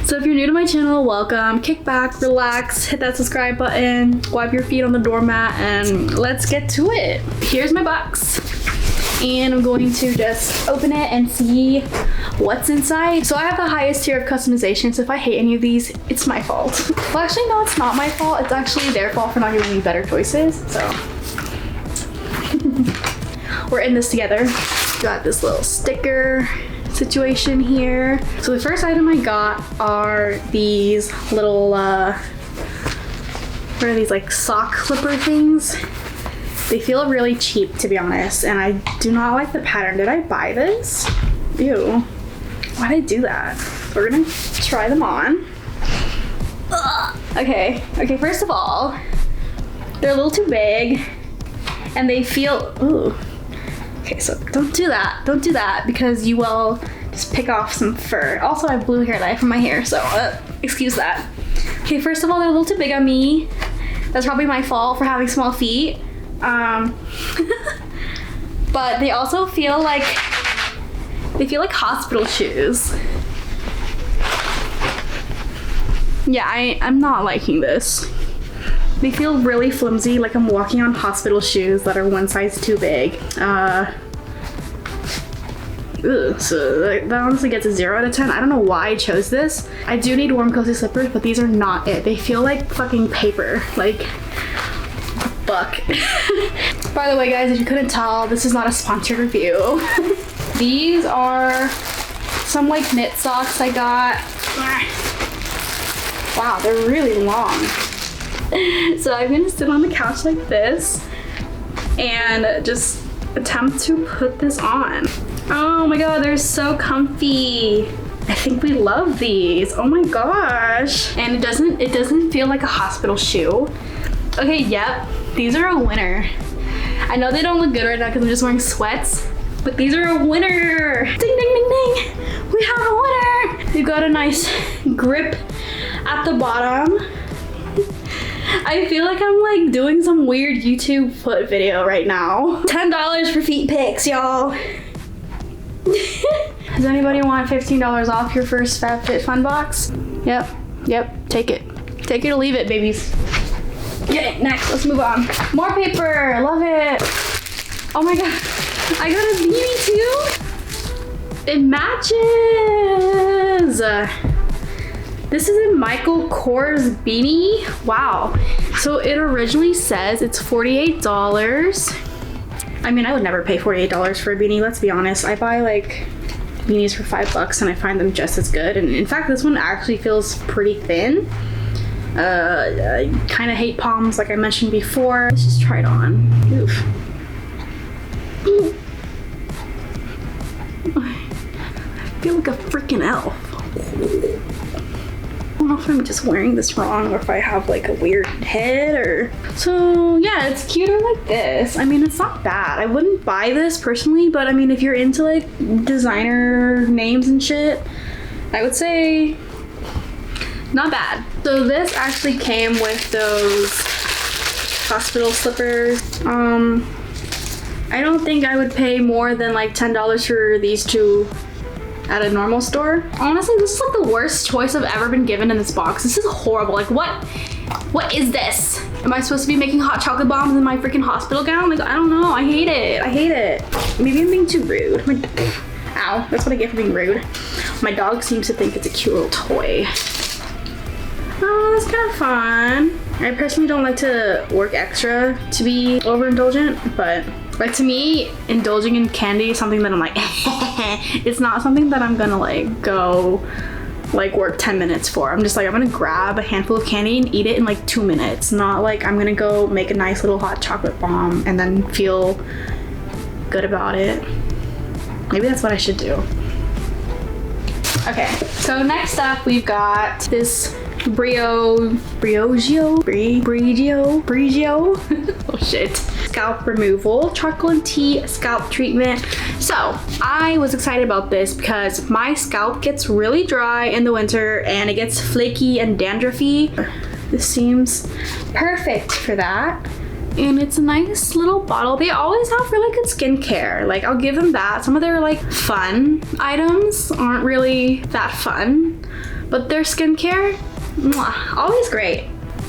So if you're new to my channel, welcome. Kick back, relax, hit that subscribe button, wipe your feet on the doormat, and let's get to it. Here's my box. And I'm going to just open it and see what's inside. So I have the highest tier of customization, so if I hate any of these, it's my fault. Well, actually, no, it's not my fault. It's actually their fault for not giving me better choices, so. We're in this together. Got this little sticker situation here. So the first item I got are these little, what are these, like sock clipper things? They feel really cheap, to be honest, and I do not like the pattern. Did I buy this? Ew. Why'd I do that? We're gonna try them on. Ugh. Okay, first of all, they're a little too big, and they feel, ooh. Okay, so don't do that because you will just pick off some fur. Also, I have blue hair dye from my hair, so excuse that. Okay, first of all, they're a little too big on me. That's probably my fault for having small feet. But they also feel like hospital shoes. Yeah, I'm not liking this. They feel really flimsy, like I'm walking on hospital shoes that are one size too big. So that honestly gets a 0 out of 10. I don't know why I chose this. I do need warm cozy slippers, but these are not it. They feel like fucking paper. Like, fuck. By the way, guys, if you couldn't tell, this is not a sponsored review. These are some like knit socks I got. Wow, they're really long. So I'm gonna sit on the couch like this and just attempt to put this on. Oh my god, they're so comfy. I think we love these. Oh my gosh. And it doesn't feel like a hospital shoe. Okay, yep, these are a winner. I know they don't look good right now because I'm just wearing sweats, but these are a winner. Ding, ding, ding, ding. We have a winner. You've got a nice grip at the bottom. I feel like I'm like doing some weird YouTube foot video right now. $10 for feet pics, y'all. Does anybody want $15 off your first Fabfitfun box? Yep, take it. Take it or leave it, babies. Okay, next, let's move on. More paper, I love it. Oh my god, I got a beanie too? It matches. This is a Michael Kors beanie. Wow. So it originally says it's $48. I mean, I would never pay $48 for a beanie, let's be honest. I buy like beanies for $5 and I find them just as good. And in fact, this one actually feels pretty thin. I kind of hate palms like I mentioned before. Let's just try it on. Oof. I feel like a freaking elf. I don't know if I'm just wearing this wrong or if I have like a weird head or... So yeah, it's cuter like this. I mean, it's not bad. I wouldn't buy this personally, but I mean, if you're into like designer names and shit, I would say not bad. So this actually came with those hospital slippers. I don't think I would pay more than like $10 for these two at a normal store. Honestly, this is like the worst choice I've ever been given in this box. This is horrible. Like what is this? Am I supposed to be making hot chocolate bombs in my freaking hospital gown? Like, I don't know, I hate it. Maybe I'm being too rude. Ow, that's what I get for being rude. My dog seems to think it's a cute little toy. Oh, that's kind of fun. I personally don't like to work extra to be overindulgent, but like to me, indulging in candy is something that I'm like, it's not something that I'm gonna like go like work 10 minutes for. I'm just like, I'm gonna grab a handful of candy and eat it in like 2 minutes. Not like I'm gonna go make a nice little hot chocolate bomb and then feel good about it. Maybe that's what I should do. Okay, so next up we've got this Briogeo? Oh shit. Scalp removal, charcoal and tea scalp treatment. So I was excited about this because my scalp gets really dry in the winter and it gets flaky and dandruffy. This seems perfect for that. And it's a nice little bottle. They always have really good skincare. Like, I'll give them that. Some of their like fun items aren't really that fun, But their skincare, mwah, always great.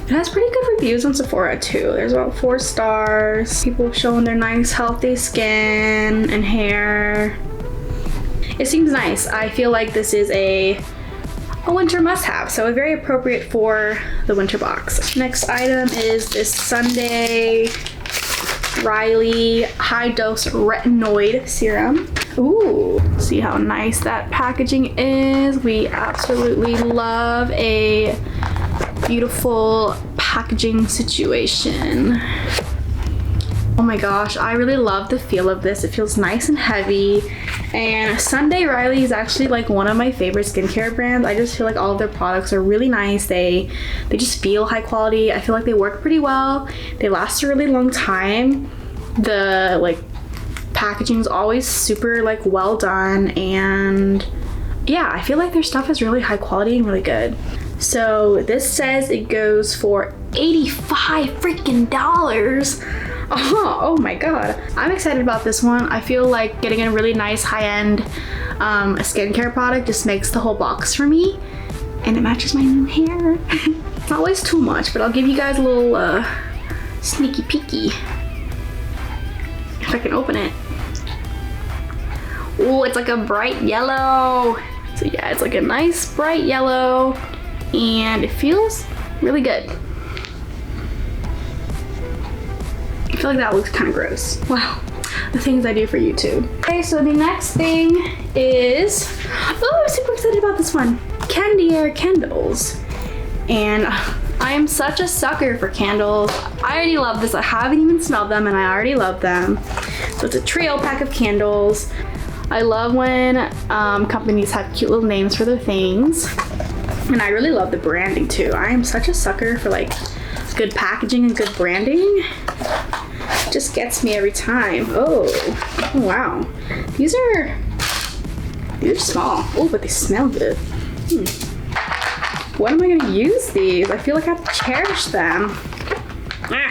It has pretty good reviews on Sephora too. There's about 4 stars. People showing their nice healthy skin and hair. It seems nice. I feel like this is a winter must-have, so very appropriate for the winter box. Next item is this Sunday Riley High Dose Retinoid Serum. Ooh, see how nice that packaging is. We absolutely love a beautiful packaging situation. Oh my gosh, I really love the feel of this. It feels nice and heavy. And Sunday Riley is actually like one of my favorite skincare brands. I just feel like all of their products are really nice. They just feel high quality. I feel like they work pretty well. They last a really long time. The like packaging is always super like well done, and yeah, I feel like their stuff is really high quality and really good. So this says it goes for $85 freaking dollars. Oh my god, I'm excited about this one. I feel like getting a really nice high-end skincare product just makes the whole box for me, and it matches my new hair. Not always too much, but I'll give you guys a little sneaky peeky if I can open it. Oh, it's like a bright yellow. So yeah, it's like a nice bright yellow, and it feels really good. I feel like that looks kind of gross. Wow, the things I do for YouTube. Okay, so the next thing is, oh, I'm super excited about this one. Candy Air candles. And I am such a sucker for candles. I already love this. I haven't even smelled them and I already love them. So it's a trio pack of candles. I love when companies have cute little names for their things. And I really love the branding too. I am such a sucker for like good packaging and good branding. Just gets me every time. Oh wow. These are small. Oh, but they smell good. When am I gonna use these? I feel like I have to cherish them.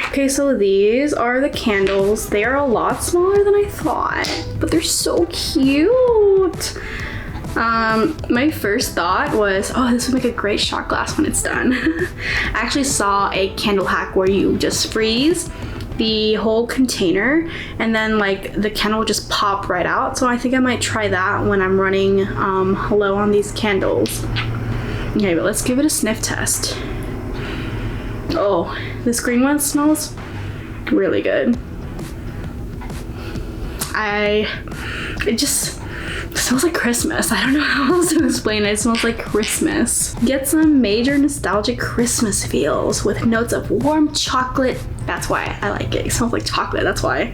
Okay, so these are the candles. They are a lot smaller than I thought, but they're so cute. My first thought was, oh, this would make a great shot glass when it's done. I actually saw a candle hack where you just freeze the whole container and then like the candle will just pop right out. So I think I might try that when I'm running low on these candles. Okay, but let's give it a sniff test. Oh, this green one smells really good. It just smells like Christmas. I don't know how else to explain it. It smells like Christmas. Get some major nostalgic Christmas feels with notes of warm chocolate. That's why I like it. It smells like chocolate, that's why.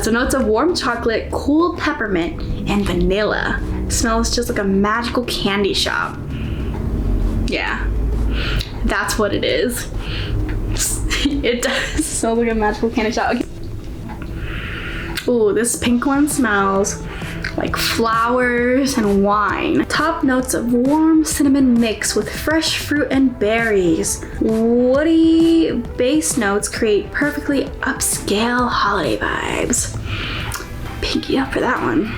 So notes of warm chocolate, cool peppermint, and vanilla. Smells just like a magical candy shop. Yeah, that's what it is. It does smell like a magical candy shop. Ooh, this pink one smells like flowers and wine. Top notes of warm cinnamon mix with fresh fruit and berries. Woody base notes create perfectly upscale holiday vibes. Pinky up for that one.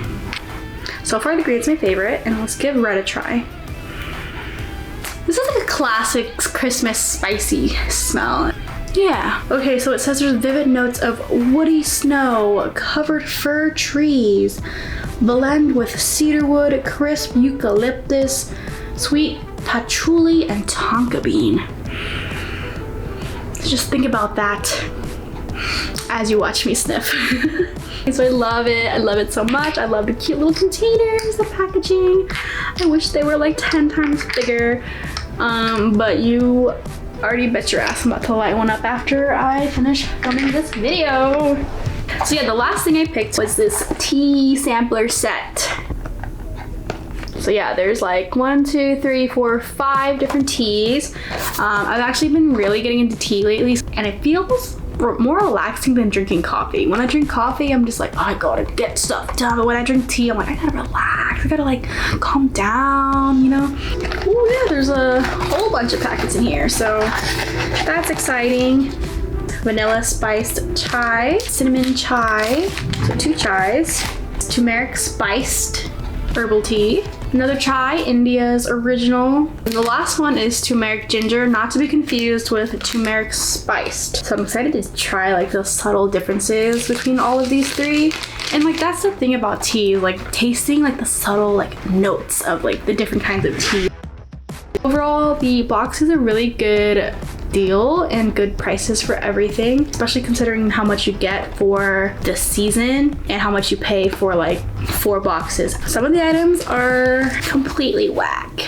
So far the green's my favorite, and let's give red a try. This is like a classic Christmas spicy smell. Yeah. Okay, so it says there's vivid notes of woody snow, covered fir trees, blend with cedarwood, crisp eucalyptus, sweet patchouli, and tonka bean. So just think about that as you watch me sniff. So I love it. I love it so much. I love the cute little containers, the packaging. I wish they were like 10 times bigger. But you already bet your ass I'm about to light one up after I finish filming this video. So yeah, the last thing I picked was this tea sampler set. So yeah, there's like 1, 2, 3, 4, 5 different teas. I've actually been really getting into tea lately, and it feels more relaxing than drinking coffee. When I drink coffee, I'm just like, oh, I gotta get stuff done. But when I drink tea, I'm like, I gotta relax. I gotta like calm down, you know? Oh yeah, there's a whole bunch of packets in here. So that's exciting. Vanilla spiced chai, cinnamon chai, so 2 chais, turmeric spiced herbal tea, Another chai, India's original. And the last one is turmeric ginger, not to be confused with turmeric spiced. So I'm excited to try like the subtle differences between all of these three. And like that's the thing about tea, like tasting like the subtle like notes of like the different kinds of tea. Overall, the box is a really good deal and good prices for everything, especially considering how much you get for this season and how much you pay for like 4 boxes. Some of the items are completely whack.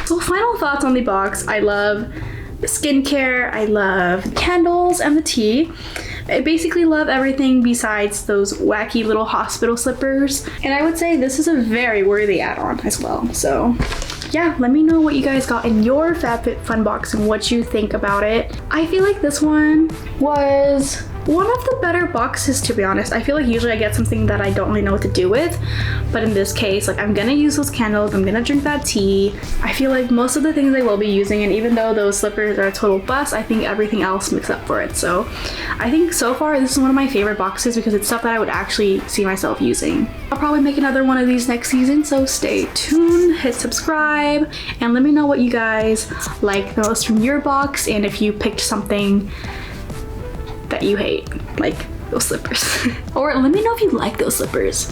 So final thoughts on the box. I love skincare, I love candles and the tea. I basically love everything besides those wacky little hospital slippers. And I would say this is a very worthy add-on as well. So yeah, let me know what you guys got in your Fabfitfun box and what you think about it. I feel like this one was one of the better boxes, to be honest. I feel like usually I get something that I don't really know what to do with, but in this case, like I'm gonna use those candles, I'm gonna drink that tea. I feel like most of the things I will be using, and even though those slippers are a total bust, I think everything else makes up for it. So I think so far this is one of my favorite boxes because it's stuff that I would actually see myself using. I'll probably make another one of these next season, so stay tuned, hit subscribe, and let me know what you guys like the most from your box, and if you picked something that you hate, like those slippers. Or let me know if you like those slippers.